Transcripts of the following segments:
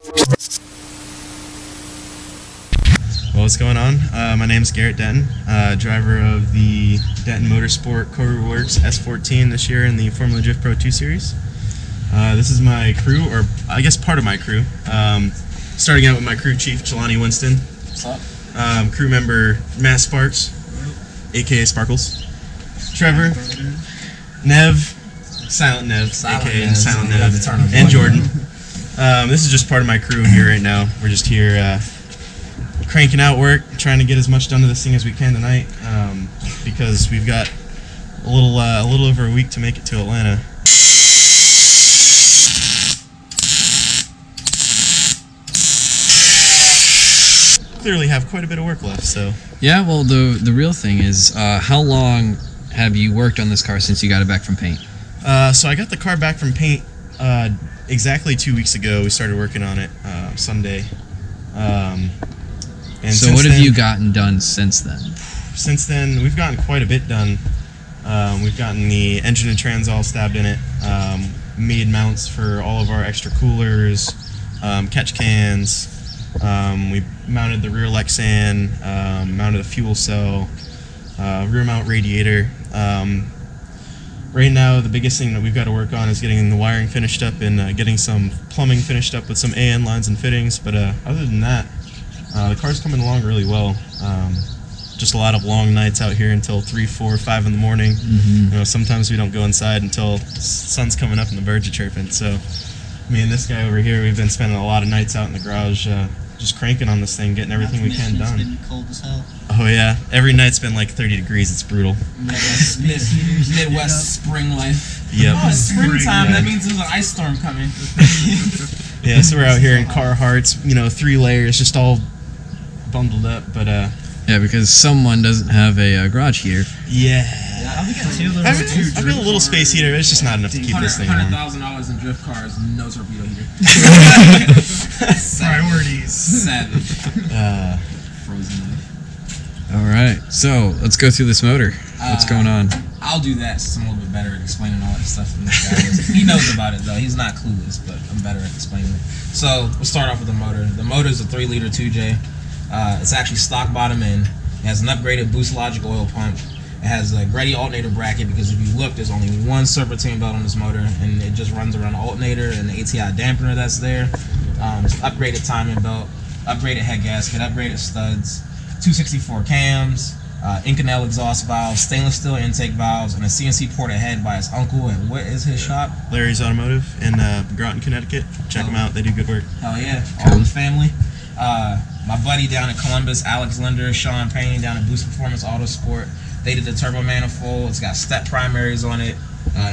Well, what's going on? My name's Garrett Denton, driver of the Denton Motorsport Co-Works S14 this year in the Formula Drift Pro 2 Series. This is my crew, or I guess part of my crew. Starting out with my crew chief, Jelani Winston. What's up? Crew member Matt Sparks, aka Sparkles. Trevor, Nev, Silent Nev, aka Silent Nev, and Jordan. This is just part of my crew here right now. We're just here cranking out work, trying to get as much done to this thing as we can tonight, because we've got a little over a week to make it to Atlanta. Clearly have quite a bit of work left, so. Yeah, well, the real thing is, how long have you worked on this car since you got it back from paint? So I got the car back from paint exactly 2 weeks ago. We started working on it Sunday. And so what have you gotten done since then? Since then, we've gotten quite a bit done. We've gotten the engine and trans all stabbed in it, made mounts for all of our extra coolers, catch cans. We mounted the rear Lexan, mounted a fuel cell, rear mount radiator. Right now, the biggest thing that we've got to work on is getting the wiring finished up and getting some plumbing finished up with some AN lines and fittings. But other than that, the car's coming along really well. Just a lot of long nights out here until 3, 4, 5 in the morning. You know, sometimes we don't go inside until the sun's coming up and the birds are chirping. So me and this guy over here, we've been spending a lot of nights out in the garage, just cranking on this thing, getting everything we can done. It's been cold as hell. Oh yeah, every night's been like 30 degrees. It's brutal. Midwest spring life. Yep. Oh, it's springtime. That means there's an ice storm coming. Yeah, so we're out here in Carhartts, you know, 3 layers, just all bundled up, but yeah, because someone doesn't have a garage heater. Yeah. I've got a little space heater. It's just not enough to keep this thing warm. $100,000 in drift cars, no torpedo heater. Priorities. Savage. Frozen life. All right, so let's go through this motor. What's going on? I'll do that since I'm a little bit better at explaining all that stuff than this guy is. He knows about it though. He's not clueless, but I'm better at explaining it. So we'll start off with the motor. The motor is a 3-liter 2J. It's actually stock bottom end. It has an upgraded Boost Logic oil pump. It has a Greddy alternator bracket because if you look, there's only one serpentine belt on this motor, and it just runs around the alternator and the ATI dampener that's there. It's upgraded timing belt, upgraded head gasket, upgraded studs, 264 cams, Inconel exhaust valves, stainless steel intake valves, and a CNC ported head by his uncle at what is his shop? Larry's Automotive in Groton, Connecticut. Check them out. They do good work. Hell yeah. All in the family. My buddy down in Columbus, Alex Linder, Sean Payne down at Boost Performance Autosport. They did the turbo manifold. It's got step primaries on it,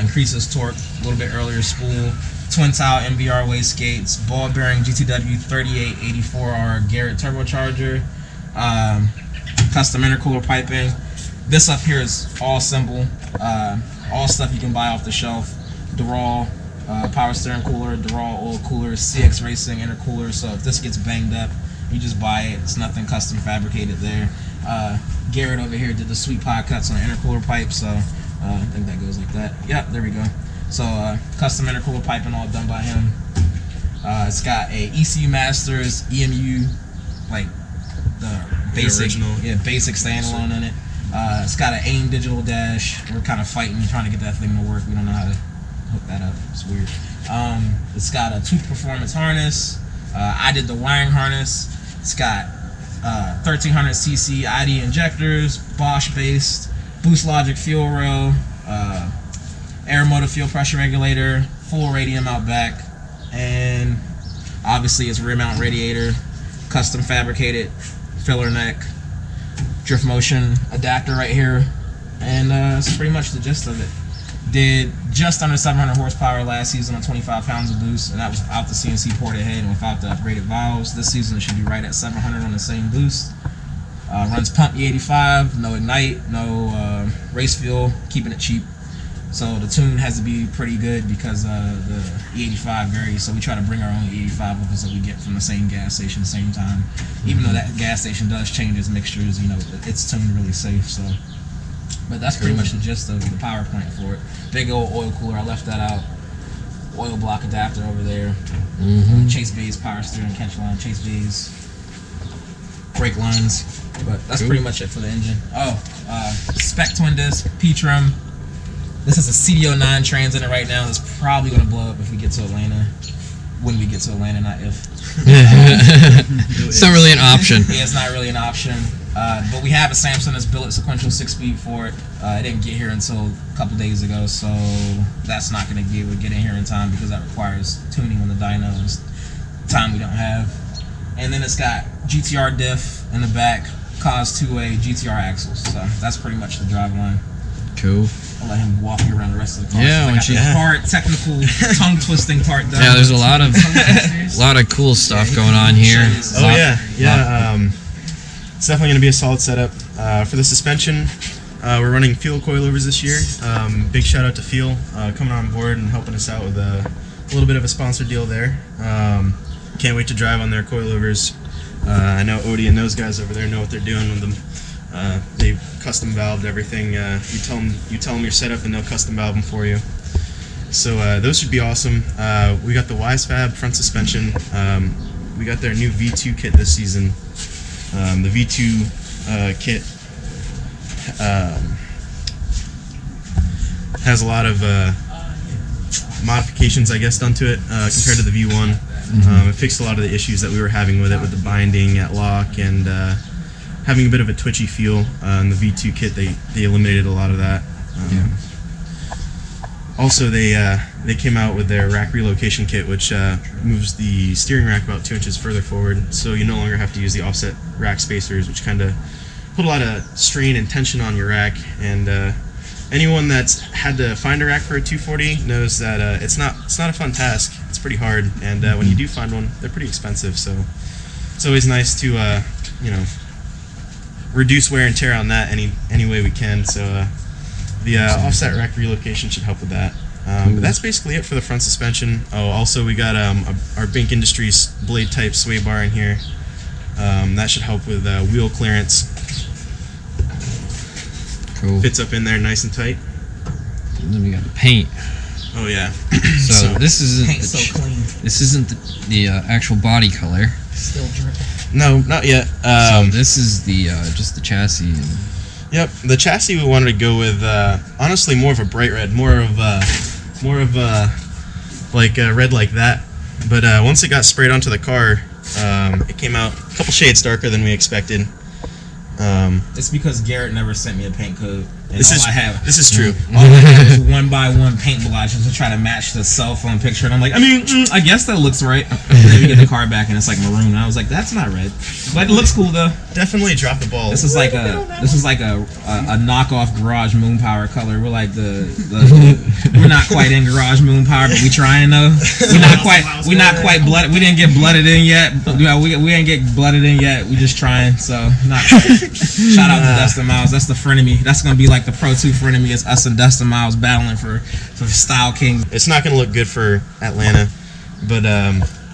increases torque, a little bit earlier spool, twin tile MBR wastegates, ball bearing GTW 3884R Garrett turbocharger, custom intercooler piping. This up here is all simple, all stuff you can buy off the shelf. DeRaw power steering cooler, DeRaw oil cooler, CX Racing intercooler. So if this gets banged up, you just buy it. It's nothing custom fabricated there. Garrett over here did the sweet pie cuts on the intercooler pipe, so I think that goes like that. Yep, there we go. So custom intercooler piping all done by him. It's got a ECU Masters EMU, like the basic, basic standalone in it. It's got an AIM digital dash. We're kind of fighting, trying to get that thing to work. We don't know how to hook that up. It's weird. It's got a tooth performance harness. I did the wiring harness. It's got 1300cc ID injectors, Bosch based, Boost Logic fuel row, air motor fuel pressure regulator, full radium out back, and obviously it's rear mount radiator, custom fabricated filler neck, drift motion adapter right here, and that's pretty much the gist of it. Did just under 700 horsepower last season on 25 pounds of boost, and that was without the CNC ported head and without the upgraded valves. This season it should be right at 700 on the same boost. Runs pump E85, no ignite, no race fuel, keeping it cheap. So the tune has to be pretty good because the E85 varies. So we try to bring our own E85 with us that we get from the same gas station, same time. Even though that gas station does change its mixtures, you know, it's tuned really safe. So. But that's pretty much the gist of the PowerPoint for it. Big old oil cooler, I left that out. oil block adapter over there. Chase Bay's power steering catch line, Chase Bay's brake lines. But that's pretty much it for the engine. Spec twin disc, P-trim. This is a CDO9 trans in it right now. It's probably going to blow up if we get to Atlanta. When we get to Atlanta, not if. It's not really an option. Yeah, it's not really an option. But we have a Samsung that's billet sequential 6-speed for it. It didn't get here until a couple days ago, so that's not going to be able to get in here in time because that requires tuning on the dyno and time we don't have. And then it's got GTR diff in the back, cause 2-way GTR axles. So that's pretty much the drive line. Cool. I'll let him walk you around the rest of the car. Yeah, so the hard technical tongue twisting part done. Yeah, there's a lot of cool stuff going on here. Oh yeah. It's definitely going to be a solid setup. For the suspension, we're running Feel coilovers this year. Big shout out to Feel coming on board and helping us out with a little bit of a sponsored deal there. Can't wait to drive on their coilovers. I know Odie and those guys over there know what they're doing with them. They've custom valved everything. You tell them your setup and they'll custom valve them for you. So those should be awesome. We got the WiseFab front suspension. We got their new V2 kit this season. The V2 kit has a lot of modifications, I guess, done to it compared to the V1. It fixed a lot of the issues that we were having with it, with the binding at lock and having a bit of a twitchy feel. In the V2 kit, they eliminated a lot of that. Also, they came out with their rack relocation kit, which moves the steering rack about 2 inches further forward, so you no longer have to use the offset rack spacers, which kind of put a lot of strain and tension on your rack. And anyone that's had to find a rack for a 240 knows that it's not a fun task. It's pretty hard, and when you do find one, they're pretty expensive. So it's always nice to reduce wear and tear on that any way we can. So the offset rack relocation should help with that. But that's basically it for the front suspension. Oh, also we got our Bink Industries blade type sway bar in here. That should help with wheel clearance. Cool. Fits up in there nice and tight. And then we got the paint. Oh yeah. So this isn't Paint's so clean. This isn't the actual body color. Still dripping. No, not yet. So this is the just the chassis. And Yep, the chassis we wanted to go with honestly more of a bright red, more of like a red like that. But once it got sprayed onto the car, it came out a couple shades darker than we expected. It's because Garrett never sent me a paint code. And This is true. All I have is 1x1 paint blotches to try to match the cell phone picture, and I'm like, I guess that looks right. And then we get the car back and it's like maroon. And I was like, that's not red, but it looks cool though. Definitely drop the ball. This is like a knockoff Garage Moon Power color. We're like we're not quite in Garage Moon Power, but we trying though. We're not quite blooded. We didn't get blooded in yet. We ain't get blooded in yet. We just trying. So shout out to Dustin Miles. That's the frenemy. That's gonna be like the Pro 2 frenemy. It's us and Dustin Miles battling for Style Kings. It's not going to look good for Atlanta, but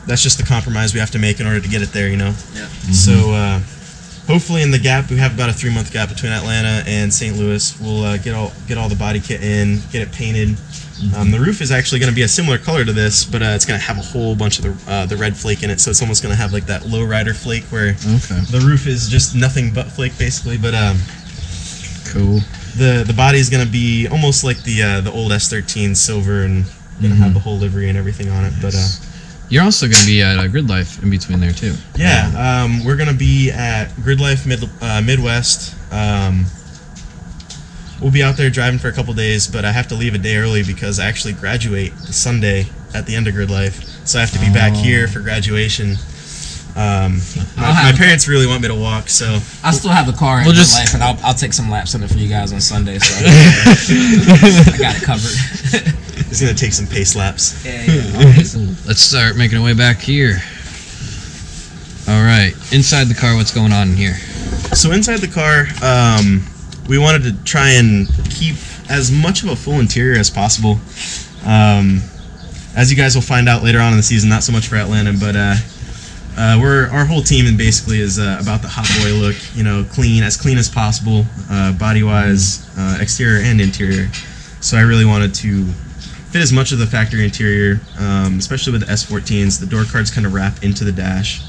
that's just the compromise we have to make in order to get it there, you know. Yeah. So hopefully in the gap, we have about a 3-month gap between Atlanta and St. Louis. We'll get all the body kit in, get it painted. The roof is actually going to be a similar color to this, but it's going to have a whole bunch of the red flake in it, so it's almost going to have like that low rider flake where the roof is just nothing but flake basically. But cool. The body is going to be almost like the old S13 silver, and going to have the whole livery and everything on it. But you're also going to be at Grid Life in between there too. Yeah, we're going to be at Grid Life Midwest. We'll be out there driving for a couple days, but I have to leave a day early because I actually graduate the Sunday at the end of Grid Life, so I have to be back here for graduation. My parents really want me to walk, so I still have the car in We'll Grid just- Life, and I'll take some laps in it for you guys on Sunday. So I got it covered. it's going to take some pace laps. Yeah. Let's start making our way back here. All right, inside the car, what's going on in here? So inside the car, we wanted to try and keep as much of a full interior as possible. As you guys will find out later on in the season, not so much for Atlanta, but our whole team and basically is about the hot boy look. You know, as clean as possible, body wise, exterior and interior. So I really wanted to fit as much of the factory interior, especially with the S14s. The door cards kind of wrap into the dash,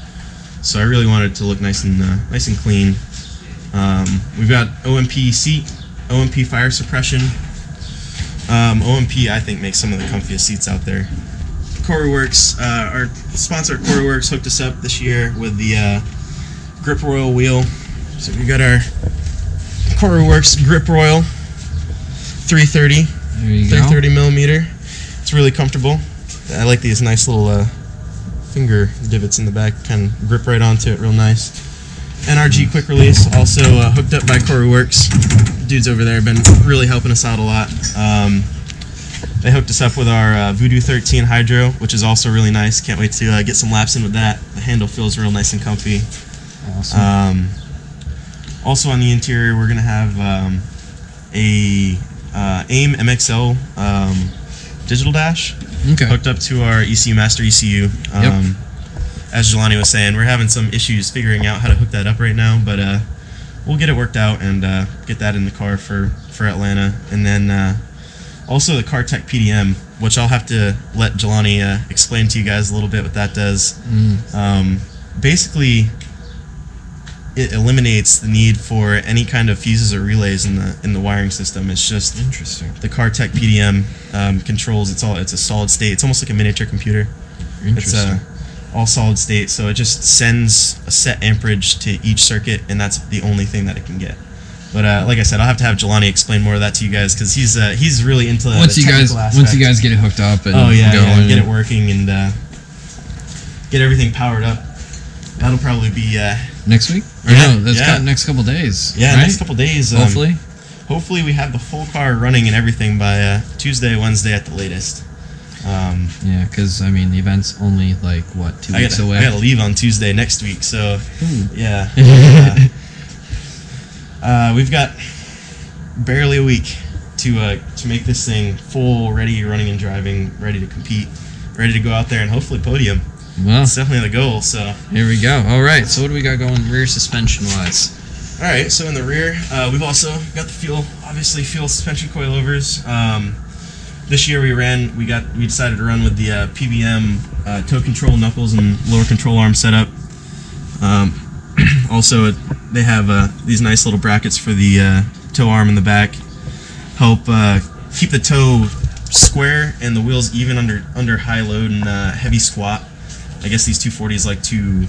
so I really wanted it to look nice and clean. We've got OMP seat, OMP fire suppression. OMP, I think, makes some of the comfiest seats out there. CoreyWorks, our sponsor CoreyWorks, hooked us up this year with the Grip Royal wheel. So we got our CoreyWorks Grip Royal 330. There you go. 330 millimeter. It's really comfortable. I like these nice little finger divots in the back, kind of grip right onto it, real nice. NRG quick release, also hooked up by CoreyWorks. Dudes over there have been really helping us out a lot. They hooked us up with our Voodoo 13 Hydro, which is also really nice. Can't wait to get some laps in with that. The handle feels real nice and comfy. Awesome. Also on the interior, we're going to have a AIM MXL digital dash hooked up to our ECU Master ECU. As Jelani was saying, we're having some issues figuring out how to hook that up right now, but we'll get it worked out and get that in the car for Atlanta. And then also the CarTech PDM, which I'll have to let Jelani explain to you guys a little bit what that does. Basically, it eliminates the need for any kind of fuses or relays in the wiring system. It's just interesting. The CarTech PDM controls. It's a solid state. It's almost like a miniature computer. Interesting. It's all solid state, so it just sends a set amperage to each circuit, and that's the only thing that it can get. But like I said, I'll have to have Jelani explain more of that to you guys, because he's really into the technical aspect. Once you guys get it hooked up and get it working and get everything powered up. That'll probably be next week. Next couple days. Yeah, right? Next couple days. Hopefully we have the full car running and everything by Tuesday, Wednesday at the latest. Yeah, because I mean the event's only like what 2 weeks away. I gotta leave on Tuesday next week, so yeah. We've got barely a week to make this thing full, ready, running and driving, ready to compete, ready to go out there and hopefully podium. Well, that's definitely the goal. So here we go. All right. So what do we got going rear suspension wise? All right. So in the rear, we've also got the fuel suspension coilovers. This year we decided to run with the PBM toe control knuckles and lower control arm setup. Also, they have these nice little brackets for the toe arm in the back. Help keep the toe square and the wheels even under high load and heavy squat. I guess these 240s like to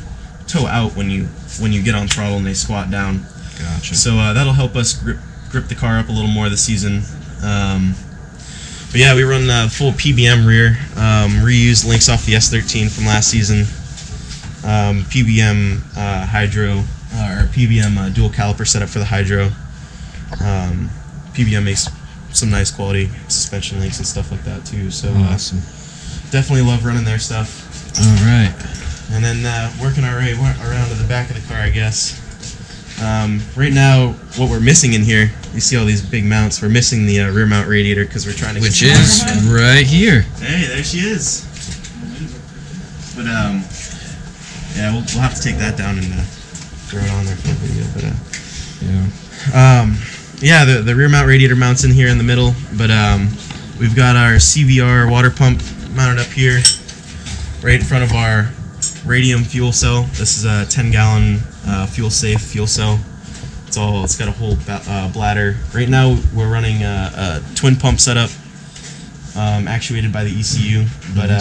toe out when you get on throttle and they squat down. Gotcha. So that'll help us grip the car up a little more this season. But yeah, we run full PBM rear, reused links off the S13 from last season. PBM Hydro, or PBM dual caliper setup for the Hydro. PBM makes some nice quality suspension links and stuff like that too. So awesome. Definitely love running their stuff. All right. And then working our way around to the back of the car, I guess. Right now, what we're missing in here, you see all these big mounts. We're missing the rear mount radiator because we're trying to. Which is right here. Hey, there she is. But yeah, we'll have to take that down and throw it on there for the video. But yeah, the rear mount radiator mounts in here in the middle. But we've got our CVR water pump mounted up here, right in front of our radium fuel cell. This is a 10-gallon fuel-safe fuel cell. It's got a whole bladder. Right now we're running a twin pump setup, actuated by the ECU. But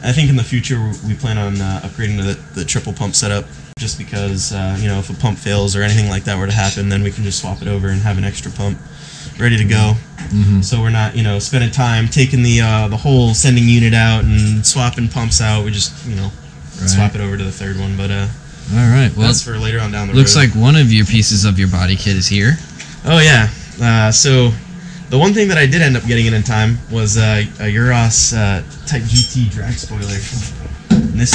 I think in the future we plan on upgrading to the triple pump setup, just because if a pump fails or anything like that were to happen, then we can just swap it over and have an extra pump ready to go. So we're not spending time taking the whole sending unit out and swapping pumps out. We just swap it over to the third one. But all right, well, that's for later on down the road. Looks like one of your pieces of your body kit is here. Oh yeah. So the one thing that I did end up getting in time was a Euros Type GT drag spoiler. And this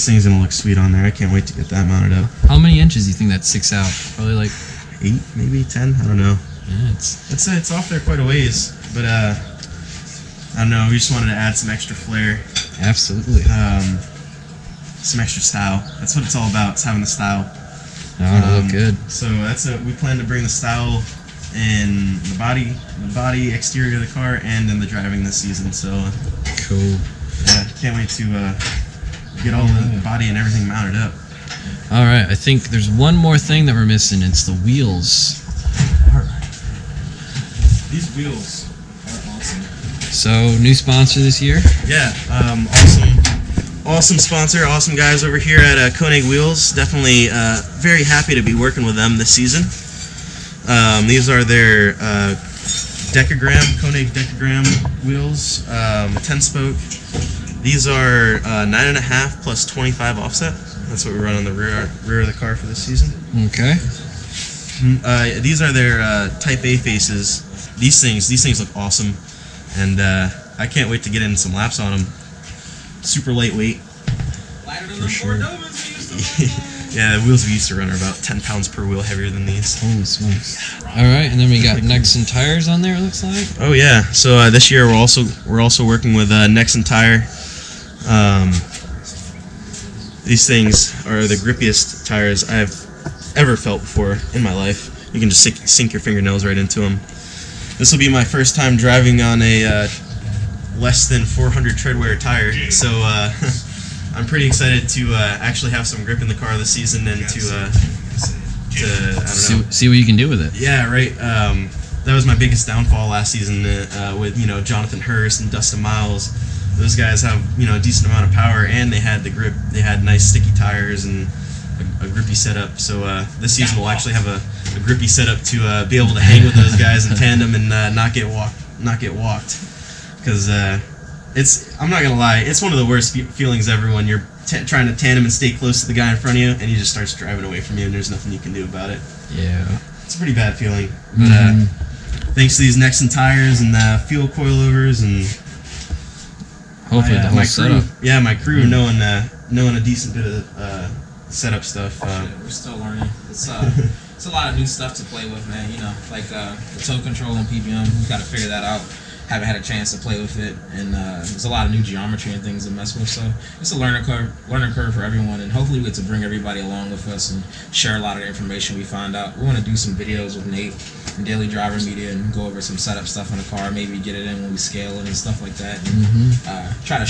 thing's gonna look sweet on there. I can't wait to get that mounted up. How many inches do you think that sticks out? Probably like 8, maybe 10. I don't know. Yeah, it's off there quite a ways, but I don't know. We just wanted to add some extra flair. Absolutely. Some extra style. That's what it's all about. It's having the style. It'll look good. So we plan to bring the style in the body exterior of the car, and in the driving this season. So Cool. yeah, can't wait to get all the body and everything mounted up. All right, I think there's one more thing that we're missing. It's the wheels. These wheels are awesome. So, new sponsor this year? Yeah, awesome sponsor, awesome guys over here at Koenig Wheels. Definitely very happy to be working with them this season. These are their Koenig Decagram wheels, 10-spoke. These are 9.5 plus 25 offset. That's what we run on the rear of the car for this season. Okay. These are their Type A faces. These things look awesome, and I can't wait to get in some laps on them. Super lightweight. Lighter than the Cordovans we used to run. Yeah, the wheels we used to run are about 10 pounds per wheel heavier than these. Holy smokes. All right, and then we got Nexen tires on there, it looks like. Oh yeah, so this year we're also working with Nexen Tire. These things are the grippiest tires I've ever felt before in my life. You can just sink your fingernails right into them. This will be my first time driving on a less than 400 treadwear tire, so I'm pretty excited to actually have some grip in the car this season and to I don't know. See what you can do with it. Yeah, right. That was my biggest downfall last season with Jonathan Hurst and Dustin Miles. Those guys have a decent amount of power, and they had the grip. They had nice sticky tires and a grippy setup. So this season we'll actually have a grippy setup to be able to hang with those guys in tandem and not get walked. Because I'm not gonna lie, it's one of the worst feelings ever when you're trying to tandem and stay close to the guy in front of you, and he just starts driving away from you, and there's nothing you can do about it. Yeah. It's a pretty bad feeling. But thanks to these Nexen tires and fuel coilovers and hopefully the whole my setup. crew, yeah, my crew knowing a decent bit of setup stuff. We're still learning. It's a lot of new stuff to play with, man. Like the toe control and PBM. We've got to figure that out. Haven't had a chance to play with it, and there's a lot of new geometry and things to mess with. So it's a learning curve for everyone, and hopefully we get to bring everybody along with us and share a lot of the information we find out. We want to do some videos with Nate and Daily Driver Media and go over some setup stuff on the car, maybe get it in when we scale it and stuff like that, and try to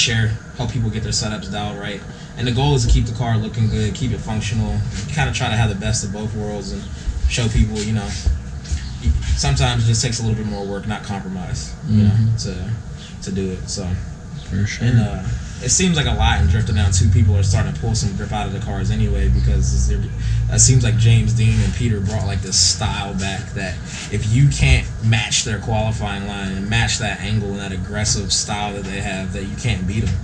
help people get their setups dialed right. And the goal is to keep the car looking good, keep it functional, kind of try to have the best of both worlds and show people, sometimes it just takes a little bit more work, not compromise, to do it. So, for sure. And it seems like a lot in drifting down. Two people are starting to pull some grip out of the cars anyway, because it seems like James Dean and Peter brought like this style back that if you can't match their qualifying line and match that angle and that aggressive style that they have, that you can't beat them,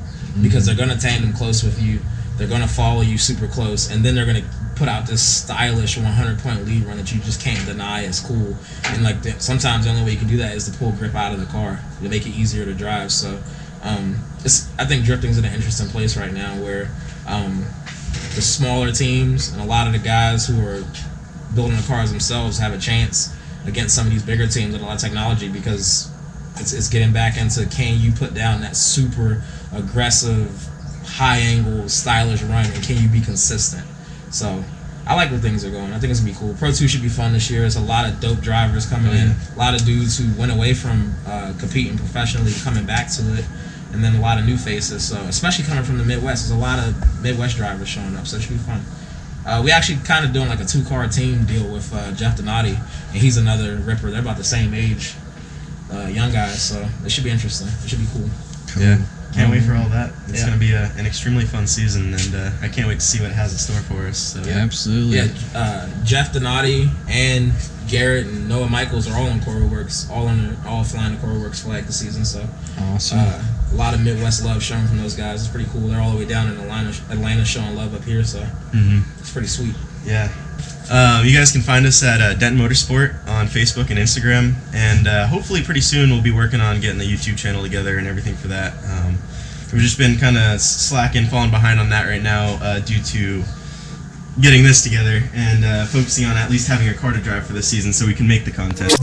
because they're going to tandem close with you, they're going to follow you super close, and then they're going to put out this stylish 100-point lead run that you just can't deny is cool. And sometimes the only way you can do that is to pull grip out of the car to make it easier to drive. So I think drifting's in an interesting place right now, where the smaller teams and a lot of the guys who are building the cars themselves have a chance against some of these bigger teams with a lot of technology, because it's getting back into, can you put down that super aggressive, high angle, stylish run, and can you be consistent? So I like where things are going. I think it's going to be cool. Pro 2 should be fun this year. There's a lot of dope drivers coming in. A lot of dudes who went away from competing professionally coming back to it. And then a lot of new faces. So especially coming from the Midwest. There's a lot of Midwest drivers showing up. So it should be fun. We actually kind of doing like a 2-car team deal with Jeff Donati. And he's another ripper. They're about the same age. Young guys. So it should be interesting. It should be cool. Yeah. Can't wait for all that. It's going to be an extremely fun season, and I can't wait to see what it has in store for us. So. Yeah, absolutely. Yeah, Jeff Donati and Garrett and Noah Michaels are all on CoralWorks, all flying the CoralWorks flag this season. So awesome. A lot of Midwest love shown from those guys. It's pretty cool. They're all the way down in Atlanta showing love up here, so it's pretty sweet. Yeah. You guys can find us at Denton Motorsport on Facebook and Instagram, and hopefully pretty soon we'll be working on getting the YouTube channel together and everything for that. We've just been kind of slacking, falling behind on that right now due to getting this together and focusing on at least having a car to drive for this season so we can make the content.